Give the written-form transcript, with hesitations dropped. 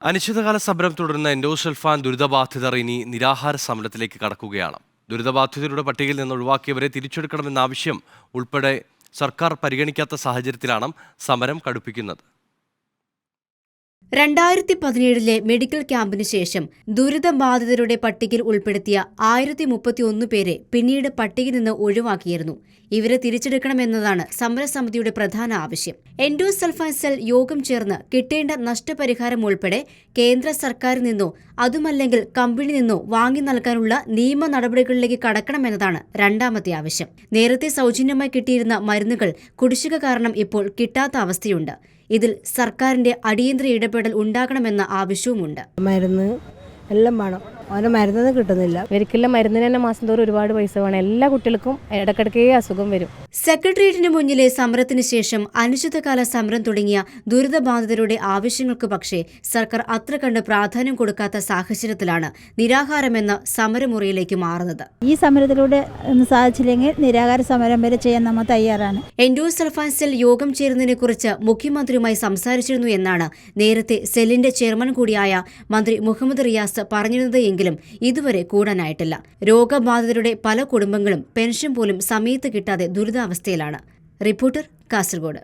അനിശ്ചിതകാല സമരം തുടരുന്ന എൻഡോസൾഫാൻ ദുരിതബാധിതർ ഇനി നിരാഹാര സമരത്തിലേക്ക് കടക്കുകയാണ്. ദുരിതബാധിതരുടെ പട്ടികയിൽ നിന്ന് ഒഴിവാക്കിയവരെ തിരിച്ചെടുക്കണമെന്ന ആവശ്യം ഉൾപ്പെടെ സർക്കാർ പരിഗണിക്കാത്ത സാഹചര്യത്തിലാണ് സമരം കടുപ്പിക്കുന്നത്. 2017 മെഡിക്കൽ ക്യാമ്പിന് ശേഷം ദുരിതബാധിതരുടെ പട്ടികയിൽ ഉൾപ്പെടുത്തിയ 1031 പേരെ പിന്നീട് പട്ടികയിൽ നിന്ന് ഒഴിവാക്കിയിരുന്നു. ഇവരെ തിരിച്ചെടുക്കണമെന്നതാണ് സമരസമിതിയുടെ പ്രധാന ആവശ്യം. എൻഡോസൾഫാൻ സെൽ യോഗം ചേർന്ന് കിട്ടേണ്ട നഷ്ടപരിഹാരം ഉൾപ്പെടെ കേന്ദ്ര സർക്കാരിൽ നിന്നോ അതുമല്ലെങ്കിൽ കമ്പനി നിന്നോ വാങ്ങി നൽകാനുള്ള നിയമ നടപടികളിലേക്ക് കടക്കണമെന്നതാണ് രണ്ടാമത്തെ ആവശ്യം. നേരത്തെ സൗജന്യമായി കിട്ടിയിരുന്ന മരുന്നുകൾ കുടിശ്ശിക കാരണം ഇപ്പോൾ കിട്ടാത്ത അവസ്ഥയുണ്ട്. ഇതിൽ സർക്കാരിന്റെ അടിയന്തര ഇടപെടൽ ഉണ്ടാകണമെന്ന ആവശ്യവുമുണ്ട്. മരുന്ന് എല്ലാം വേണം, ഓരോ മരുന്നൊന്നും കിട്ടുന്നില്ല. ഇവർക്കുള്ള മരുന്നിന് തന്നെ മാസം തോറും ഒരുപാട് പൈസ വേണം. എല്ലാ കുട്ടികൾക്കും ഇടയ്ക്കിടയ്ക്കേ അസുഖം വരും. സെക്രട്ടേറിയറ്റിന് മുന്നിലെ സമരത്തിന് ശേഷം അനിശ്ചിതകാല സമരം തുടങ്ങിയ ദുരിതബാധിതരുടെ ആവശ്യങ്ങൾക്ക് പക്ഷേ സർക്കാർ അത്ര കണ്ട് പ്രാധാന്യം കൊടുക്കാത്ത സാഹചര്യത്തിലാണ് നിരാഹാരമെന്ന സമരമുറയിലേക്ക് മാറുന്നത്. ഈ സമരത്തിലൂടെ സാധിച്ചില്ലെങ്കിൽ നിരാഹാര സമരം വരെ ചെയ്യാൻ നമ്മൾ തയ്യാറാണ്. എൻഡോസൾഫാൻ സെൽ യോഗം ചേരുന്നതിനെക്കുറിച്ച് മുഖ്യമന്ത്രിയുമായി സംസാരിച്ചിരുന്നു എന്നാണ് നേരത്തെ സെല്ലിന്റെ ചെയർമാൻ കൂടിയായ മന്ത്രി മുഹമ്മദ് റിയാസ് പറഞ്ഞിരുന്നത്. എങ്കിലും ഇതുവരെ കൂടാനായിട്ടില്ല. രോഗബാധിതരുടെ പല കുടുംബങ്ങളും പെൻഷൻ പോലും സമയത്ത് കിട്ടാതെ ദുരിതാവസ്ഥയിലാണ്. റിപ്പോർട്ടർ, കാസർഗോഡ്.